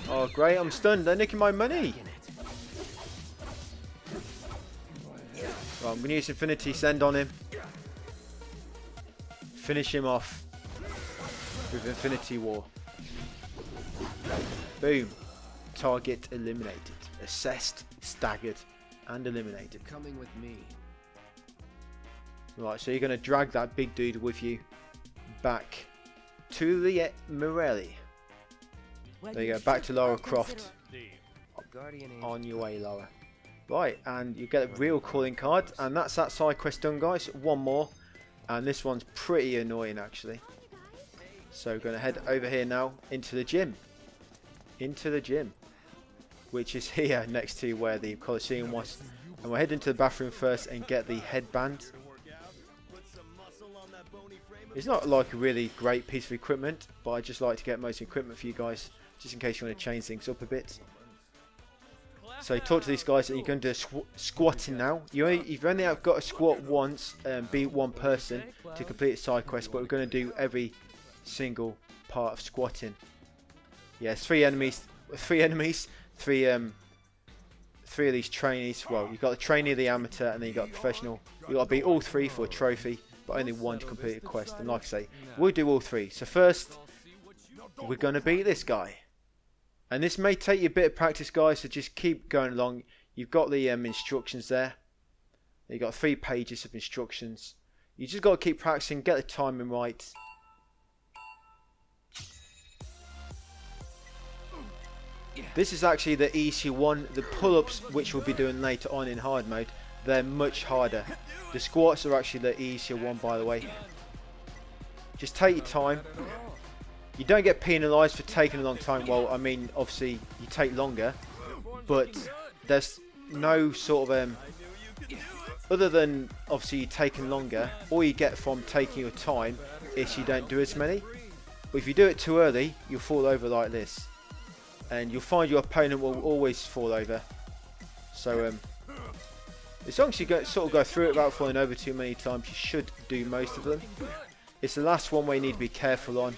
Oh, great, I'm stunned. They're nicking my money. Right, I'm going to use Infinity Send on him. Finish him off with Infinity War. Boom. Target eliminated. Assessed, staggered, and eliminated. Coming with me. Right, so you're going to drag that big dude with you back to the Morelli. There you go, back to Lara Croft. Guardian Angel. On your way, Lara. Right, and you get a real calling card, and that's that side quest done, guys. One more, and this one's pretty annoying, actually. So we're going to head over here now into the gym. Into the gym, which is here next to where the Colosseum was. And we're heading to the bathroom first and get the headband. It's not like a really great piece of equipment, but I just like to get most equipment for you guys, just in case you want to change things up a bit. So talk to these guys, and you're going to do squatting now. You've only got to squat once and beat one person to complete a side quest, but we're going to do every single part of squatting. Yes, three of these trainees. Well, you've got the trainee, the amateur, and then you've got the professional. You've got to beat all three for a trophy, but only one to complete a quest. And like I say, we'll do all three. So first, we're going to beat this guy. And this may take you a bit of practice, guys, so just keep going along. You've got the instructions there. You've got 3 pages of instructions. You just got to keep practicing, get the timing right. This is actually the easy one. The pull-ups, which we'll be doing later on in hard mode, they're much harder. The squats are actually the easier one, by the way. Just take your time. You don't get penalised for taking a long time. Well, I mean, obviously, you take longer. But there's no sort of... other than, obviously, you taking longer, all you get from taking your time is you don't do as many. But if you do it too early, you'll fall over like this. And you'll find your opponent will always fall over. So, as long as you sort of go through it without falling over too many times, you should do most of them. It's the last one where you need to be careful on.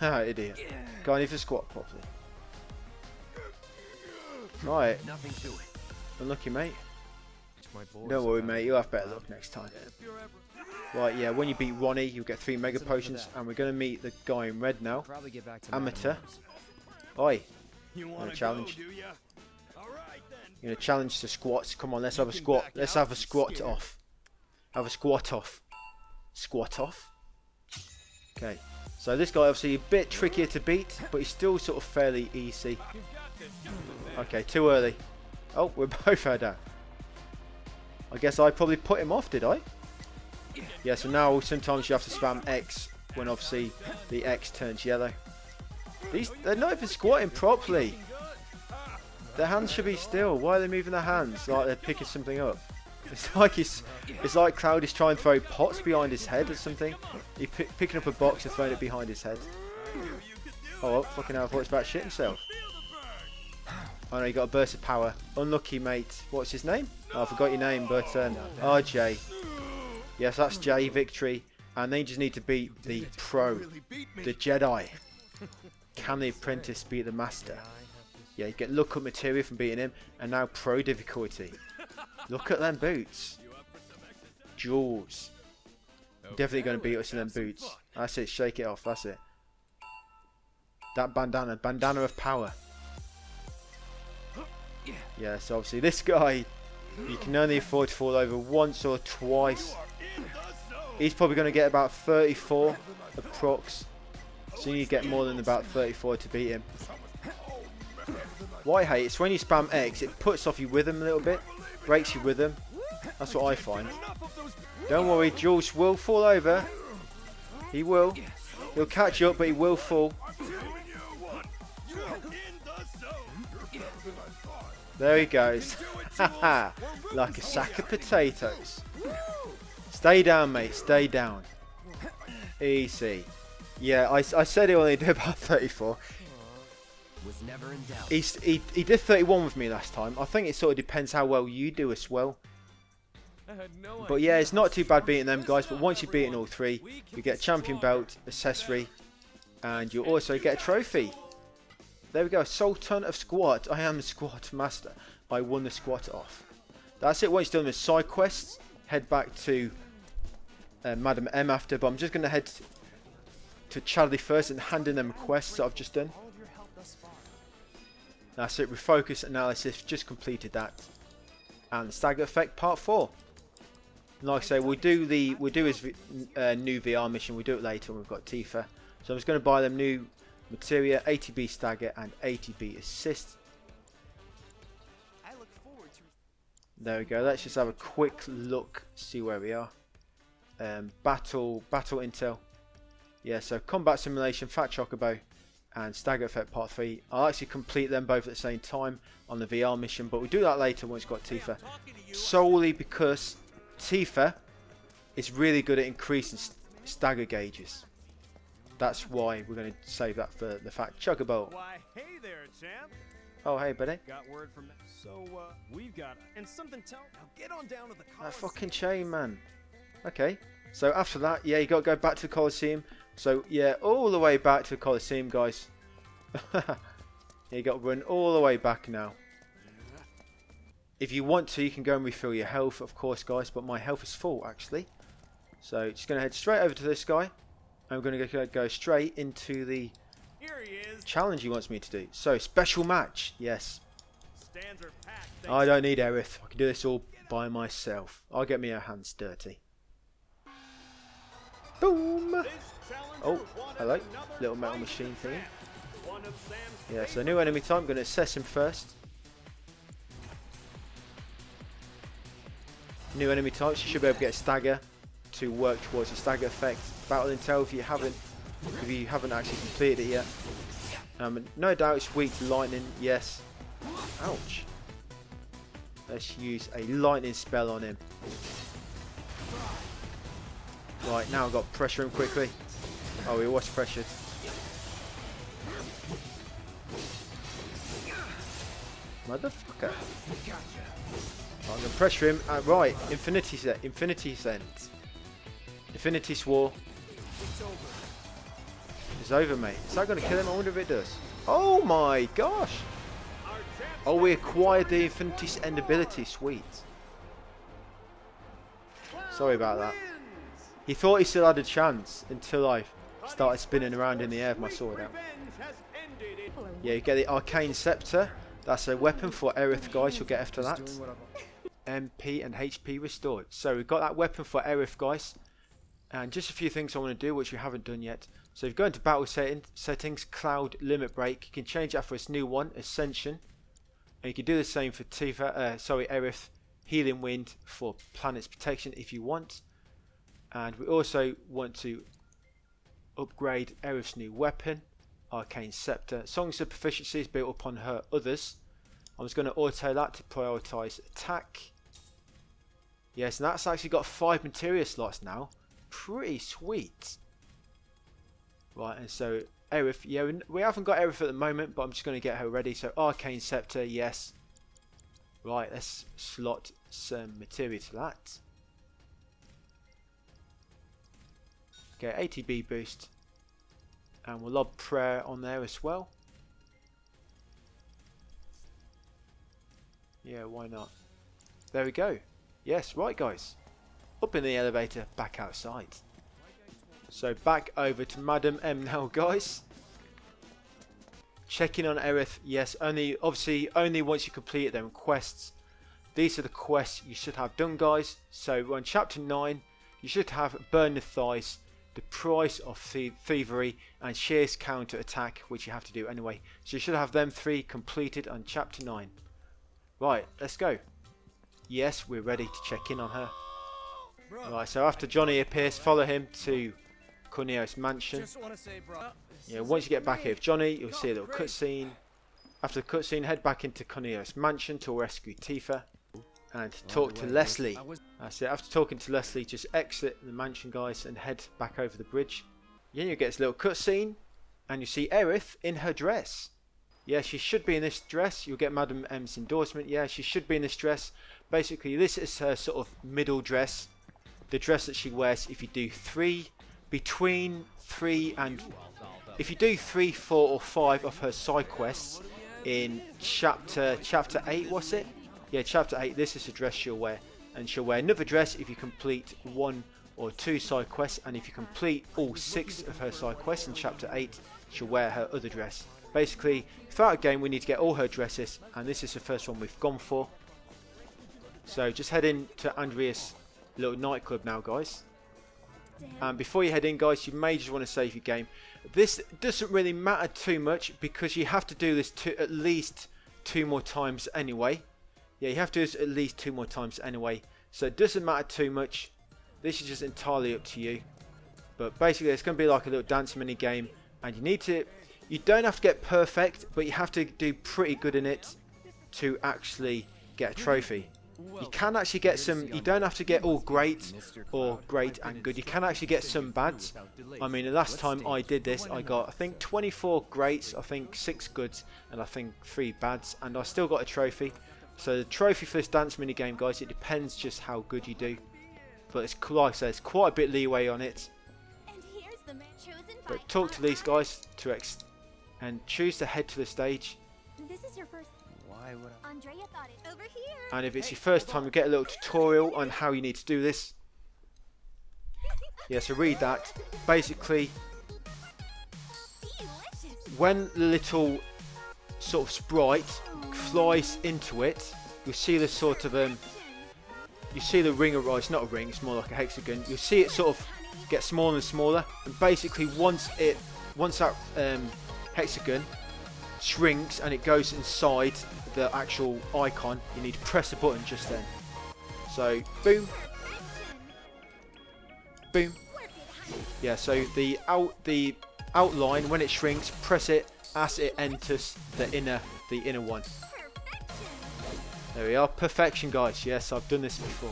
Haha, idiot. Go on, need to squat properly. Right. Nothing to it. Unlucky, mate. My boys Don't worry, about mate. You'll have better luck next time. Right, yeah. When you beat Ronnie, you'll get 3 mega potions, and we're going to meet the guy in red now. Probably get back to Amateur. Oi. Gonna challenge. You're gonna challenge the squats. Come on, let's have a squat. Let's have a squat off. Have a squat off. Squat off. Okay. So this guy obviously a bit trickier to beat, but he's still sort of fairly easy. Okay, too early. Oh, we're both out. I guess I probably put him off, did I? Yeah, so now sometimes you have to spam X when obviously the X turns yellow. They're not even squatting properly. Their hands should be still. Why are they moving their hands like they're picking something up? It's like Cloud is trying to throw pots behind his head or something. He's picking up a box and throwing it behind his head. Oh, well, fucking hell, I thought he was about to shit himself. Oh no, you got a burst of power. Unlucky, mate. What's his name? Oh, I forgot your name, but RJ. Yes, that's Jay, victory. And they just need to beat the pro, the Jedi. Can the apprentice beat the master? Yeah, you get look-up material from beating him, and now pro difficulty. Look at them boots. Jaws. Definitely going to beat us in them boots. That's it, shake it off, that's it. That bandana, bandana of power. Yeah, so obviously this guy, you can only afford to fall over once or twice. He's probably going to get about 34 approx. So you get more than about 34 to beat him. What I hate is when you spam X, it puts off your rhythm a little bit. Breaks your rhythm. That's what I find. Don't worry, Jules will fall over. He will. He'll catch you up, but he will fall. There he goes. Like a sack of potatoes. Stay down, mate. Stay down. Easy. Yeah, I said he'll only do about 34. Was never in doubt. He did 31 with me last time. I think it sort of depends how well you do as well. But yeah, it's not too bad beating them guys. But once you've beaten all three, you get a champion belt, accessory, and you also get a trophy. There we go. Sultan of Squat. I am the squat master. I won the squat off. That's it. Once you've done the side quests, head back to Madam M after. But I'm just going to head to Charlie first and hand in them quests that I've just done. That's it. Refocus analysis. Just completed that. And the stagger effect part 4. Like I say, we'll do his new VR mission. We'll do it later when we've got Tifa. So I'm just going to buy them new materia, 80B stagger and 80B assist. There we go. Let's just have a quick look, see where we are. Battle intel. Yeah, so combat simulation, Fat Chocobo, and stagger effect part 3. I'll actually complete them both at the same time on the VR mission, but we'll do that later once we've got Tifa. Solely because Tifa is really good at increasing stagger gauges. That's why we're going to save that for the Fat Chocobo. Why, hey there, champ. Oh, hey, buddy. Got word from so we've got and something tell. Now get on down to the That Colosseum. fucking chain, man. Okay. So after that, yeah, you got to go back to the Colosseum. So yeah, all the way back to the Colosseum, guys. You got to run all the way back now. If you want to, you can go and refill your health, of course, guys. But my health is full, actually. So just going to head straight over to this guy. And we're going to go straight into the Here he is. challenge he wants me to do. So, special match. Yes. Stands are packed. I don't need Aerith. I can do this all by myself. I'll get me her hands dirty. Boom! Oh, hello. Little metal machine thing. Yeah, so new enemy type. I'm going to assess him first. New enemy types. You should be able to get a stagger to work towards a stagger effect. Battle intel if you haven't actually completed it yet. No doubt it's weak to lightning. Yes. Ouch. Let's use a lightning spell on him. Right, now I've got to pressure him quickly. Oh, he was pressured. Motherfucker. I'm going to pressure him. Right, Infinity Sense. Infinity Swore. It's over, mate. Is that going to kill him? I wonder if it does. Oh my gosh. Oh, we acquired the Infinity End ability. Sweet. Sorry about that. He thought he still had a chance until I started spinning around in the air with my sword out. Yeah, you get the Arcane Scepter. That's a weapon for Aerith, guys. You'll get after that. MP and HP restored. So we've got that weapon for Aerith, guys. And just a few things I want to do, which we haven't done yet. So if you go into battle settings, Cloud Limit Break, you can change that for its new one, Ascension. And you can do the same for Aerith, Healing Wind for Planet's Protection if you want. And we also want to upgrade Aerith's new weapon, Arcane Scepter. Songs of Proficiency is built upon her others. I'm just going to auto that to prioritise attack. Yes, and that's actually got 5 materia slots now. Pretty sweet. Right, and so Aerith, yeah, we haven't got Aerith at the moment, but I'm just going to get her ready. So Arcane Scepter, yes. Right, let's slot some materia to that. Okay, ATB boost. And we'll lob prayer on there as well. Yeah, why not? There we go. Yes, right guys. Up in the elevator, back outside. So back over to Madam M now, guys. Checking on Aerith. Yes, obviously only once you complete them quests. These are the quests you should have done, guys. So we're on chapter 9. You should have Burn the Thighs, The Price of Thievery, and Shear's Counter Attack, which you have to do anyway. So you should have them 3 completed on chapter 9. Right, let's go. Yes, we're ready to check in on her. Right, so after Johnny appears, follow him to Corneo's mansion. Just want to say, bro. Yeah, once you get back here with Johnny, you'll see a little cutscene. After the cutscene, head back into Corneo's mansion to rescue Tifa and talk to Leslie. That's it. After talking to Leslie, just exit the mansion, guys, and head back over the bridge. Yeah, you get this little cutscene, and you see Aerith in her dress. Yeah, she should be in this dress. You'll get Madam M's endorsement. Yeah, she should be in this dress. Basically, this is her sort of middle dress. The dress that she wears if you do between 3 and... If you do 3, 4 or 5 of her side quests in chapter 8, was it? Yeah, chapter 8, this is the dress she'll wear. And she'll wear another dress if you complete 1 or 2 side quests. And if you complete all 6 of her side quests in chapter 8, she'll wear her other dress. Basically, throughout the game we need to get all her dresses. And this is the first one we've gone for. So just head in to Andrea's little nightclub now, guys. And before you head in, guys, you may just want to save your game. This doesn't really matter too much because you have to do this at least 2 more times anyway. Yeah, you have to do this at least 2 more times anyway. So it doesn't matter too much. This is just entirely up to you. But basically, it's going to be like a little dance mini game. And you don't have to get perfect, but you have to do pretty good in it to actually get a trophy. You can actually get some, you don't have to get all great or great and good. You can actually get some bads. I mean, the last time I did this, I got, I think, 24 greats, I think 6 goods, and I think 3 bads. And I still got a trophy. So the trophy for this dance mini game, guys, it depends just how good you do. But it's, like I said, it's quite a bit leeway on it. But talk to these guys and choose to head to the stage. This is your first. Why would I? Andrea thought it over here. And if it's your first time, you get a little tutorial on how you need to do this. Yeah, so read that. Basically, when the little sort of sprite flies into it, you'll see the sort of you see the ring arise. Not a ring, it's more like a hexagon. You'll see it sort of get smaller and smaller, and basically once that hexagon shrinks and it goes inside the actual icon, you need to press a button just then. So boom, boom. Yeah, so the outline, when it shrinks, press it as it enters the inner one. There we are, perfection, guys. Yes, I've done this before.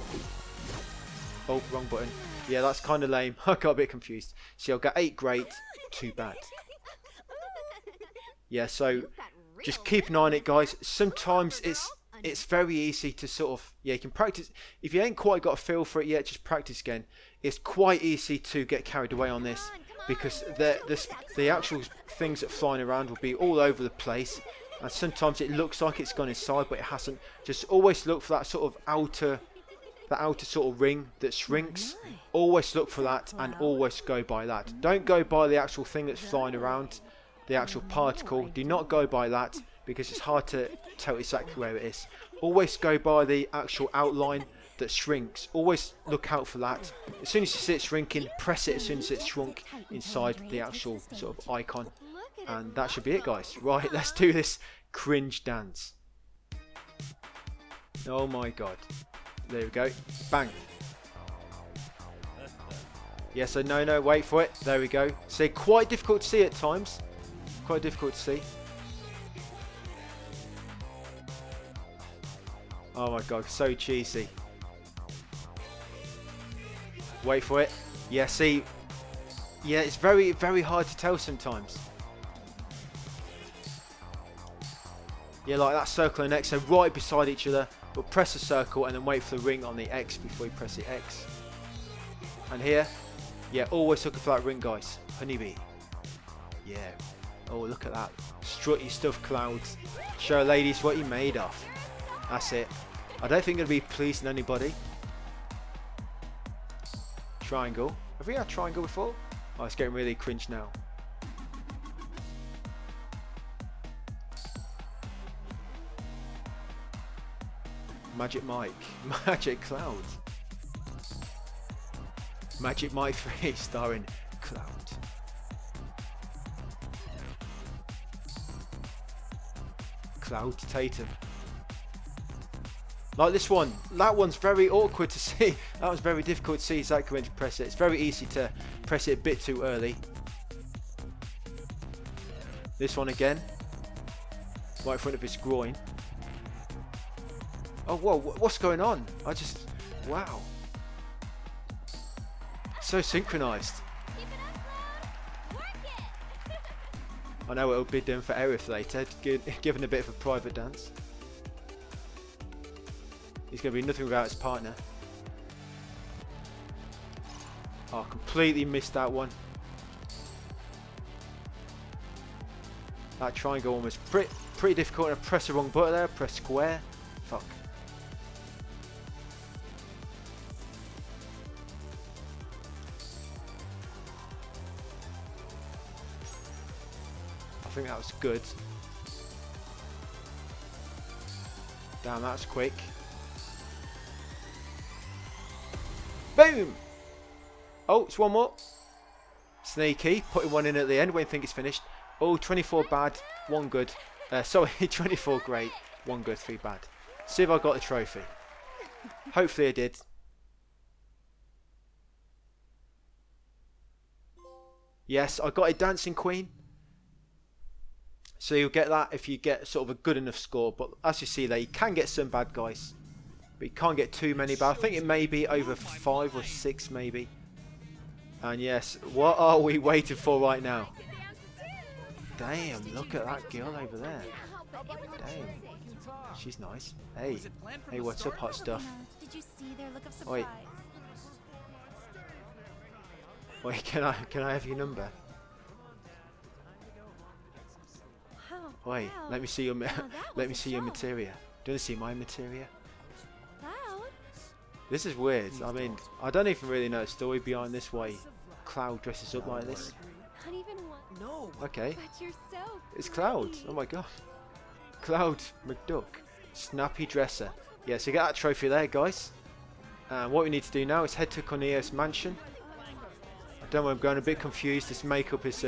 Oh, wrong button. Yeah, that's kind of lame. I got a bit confused. See, I'll get 8 great, 2 bad. Yeah, so just keep an eye on it, guys. Sometimes it's very easy to sort of, yeah, you can practice. If you ain't quite got a feel for it yet, just practice again. It's quite easy to get carried away on this because the actual things that are flying around will be all over the place, and sometimes it looks like it's gone inside, but it hasn't. Just always look for that sort of outer sort of ring that shrinks. Always look for that and always go by that. Don't go by the actual thing that's flying around, the actual particle. Do not go by that because it's hard to tell exactly where it is. Always go by the actual outline that shrinks. Always look out for that. As soon as you see it shrinking, press it as soon as it's shrunk inside the actual sort of icon. And that should be it, guys. Right, let's do this cringe dance. Oh my god. There we go. Bang. Yes, yeah, so no, wait for it. There we go. So quite difficult to see at times. Quite difficult to see. Oh my god, so cheesy. Wait for it. Yeah, see. Yeah, it's very, very hard to tell sometimes. Yeah, like that circle and X, so right beside each other. But press the circle and then wait for the ring on the X before you press the X. And here, yeah, always looking for that ring, guys. Honeybee. Yeah. Oh, look at that. Strut your stuff, Clouds. Show ladies what you're made of. That's it. I don't think it'll be pleasing anybody. Triangle. Have we had triangle before? Oh, it's getting really cringe now. Magic Mike. Magic Cloud. Magic Mike 3 starring Cloud. Cloud Tatum. Like this one. That one's very awkward to see. That was very difficult to see exactly when to press it. It's very easy to press it a bit too early. This one again. Right in front of his groin. Oh, whoa. What's going on? Wow. So synchronized. Keep it up, Cloud. Work it. I know it'll be done for Aerith later, given a bit of a private dance. He's going to be nothing without his partner. Oh, completely missed that one. That triangle one was pretty difficult. I pressed the wrong button there. Press square. Fuck. I think that was good. Damn, that was quick. Boom! Oh, it's one more. Sneaky. Putting one in at the end when you think it's finished. Oh, 24 bad, 1 good. Sorry, 24 great, 1 good, 3 bad. See if I got the trophy. Hopefully I did. Yes, I got a Dancing Queen. So you'll get that if you get sort of a good enough score. But as you see there, you can get some bad guys. But you can't get too many. But I think it may be over 5 or 6 maybe. And yes, what are we waiting for right now? Damn, look at that girl over there. Damn. She's nice. Hey. Hey, what's up, hot stuff? Did you see their look of Oi. surprise? Wait, can I have your number? Wow, Wait, wow. let me see your Now that let me was a see your show. materia. Do you want to see my materia? Cloud? This is weird. I mean, I don't even really know the story behind this way Cloud dresses up like this. Not even one. No. Okay. But you're so It's Cloud. pretty. Oh my god. Cloud McDuck. Snappy dresser. Yeah, so get that trophy there, guys. And what we need to do now is head to Cornelius' mansion. I don't know, I'm going a bit confused. This makeup is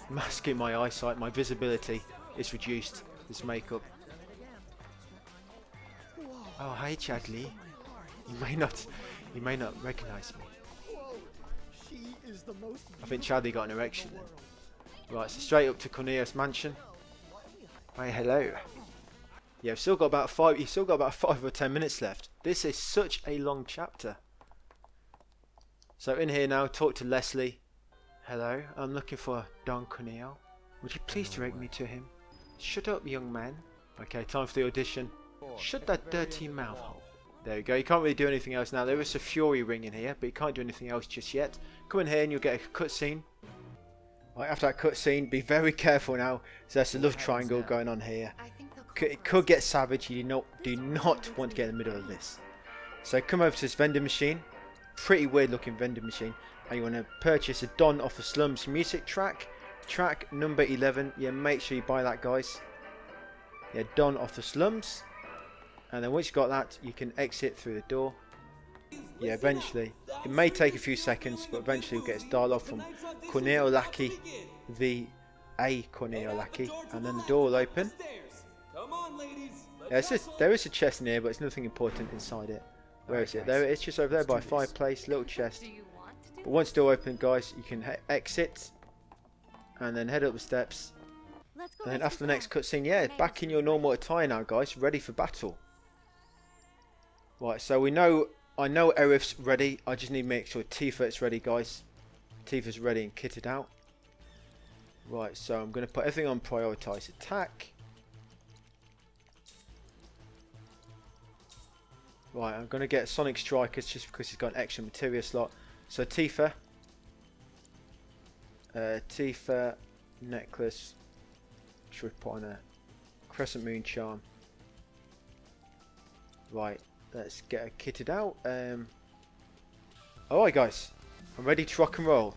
masking my eyesight. My visibility is reduced. This makeup. Oh, hey Chadley. You may not recognise me. I think Chadley got an erection then. Right, so straight up to Cornelius' mansion. Hey, hello. Yeah, you've still got about 5 or 10 minutes left. This is such a long chapter. So in here now, talk to Leslie. Hello, I'm looking for Don Cornel. Would you please direct me to him? Shut up, young man. Okay, time for the audition. Shut that dirty mouth hole. There we go. You can't really do anything else now. There is a Fury ring in here, but you can't do anything else just yet. Come in here and you'll get a cutscene. Right, after that cutscene, be very careful now. So there's a love triangle going on here. It could get savage. You do not want to get in the middle of this. So come over to this vending machine. Pretty weird looking vending machine. And you want to purchase a Don off the Slums music track. Track number 11. Yeah, make sure you buy that, guys. Yeah, Don off the Slums. And then once you've got that, you can exit through the door. Yeah, eventually. It may take a few seconds, but eventually you'll get this dialogue from Cornel Lackey, the A Cornel Lackey. And then the door will open. Yeah, there is a chest in here, but it's nothing important inside it. Where is it? There it is, just over there by fireplace, little chest. But once the door open, guys, you can exit. And then head up the steps. Let's go And then rescue after the next Cloud. cutscene, yeah, back in your normal attire now, guys, ready for battle. Right, so I know Aerith's ready. I just need to make sure Tifa's ready, guys. Tifa's ready and kitted out. Right, so I'm going to put everything on prioritize attack. Right, I'm going to get Sonic Strikers just because he's got an extra materia slot. So Tifa. Tifa necklace. Should we put on a Crescent Moon charm. Right, let's get her kitted out. Alright guys, I'm ready to rock and roll.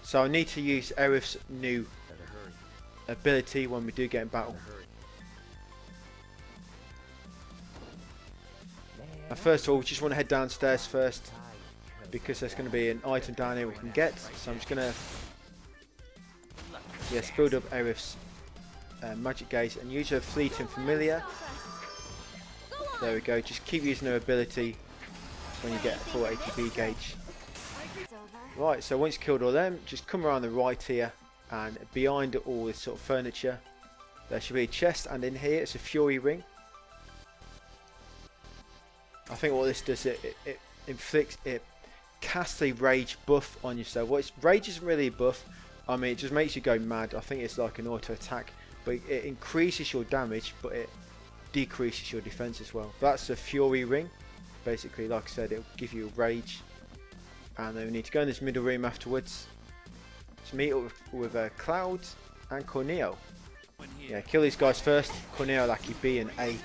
So I need to use Aerith's new ability when we do get in battle. And first of all, we just want to head downstairs first, because there's going to be an item down here we can get. So I'm just going to build up Aerith's magic gauge and use her fleeting familiar. There we go. Just keep using her ability when you get a full ATB gauge. It's over. Right, so once you killed all them, just come around the right here, and behind all this sort of furniture, there should be a chest, and in here it's a Fury Ring. I think what this does, it casts a rage buff on yourself. Well, rage isn't really a buff. I mean, it just makes you go mad. I think it's like an auto attack, but it increases your damage, but it decreases your defense as well. That's a Fury Ring. Basically, like I said, it'll give you a rage. And then we need to go in this middle room afterwards to meet up with Cloud and Corneo. Yeah, kill these guys first. Corneo, lucky B and A.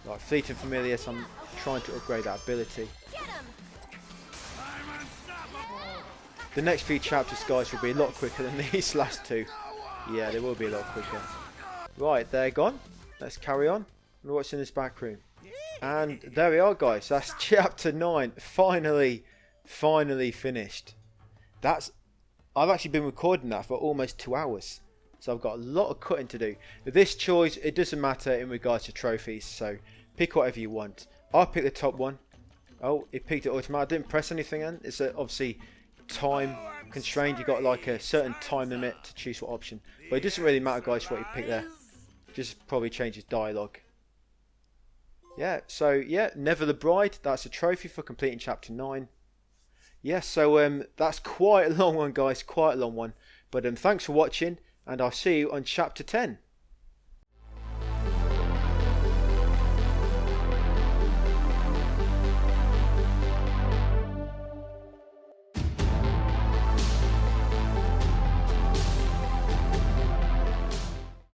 Right, fleeting familiar, so I'm trying to upgrade that ability. Get him. The next few chapters, guys, will be a lot quicker than these last two. Yeah, they will be a lot quicker. Right, they're gone. Let's carry on. Wonder what's in this back room. And there we are, guys. That's chapter 9. Finally finished. I've actually been recording that for almost 2 hours. So I've got a lot of cutting to do. With this choice, it doesn't matter in regards to trophies. So pick whatever you want. I'll pick the top one. Oh, it picked it automatically. I didn't press anything in. It's obviously time constrained. You've got like a certain time limit to choose what option. But it doesn't really matter, guys, what you pick there. Just probably changes dialogue. Yeah, so yeah, Never the Bride. That's a trophy for completing chapter 9. Yeah, so that's quite a long one, guys. Quite a long one. But thanks for watching, and I'll see you on chapter 10.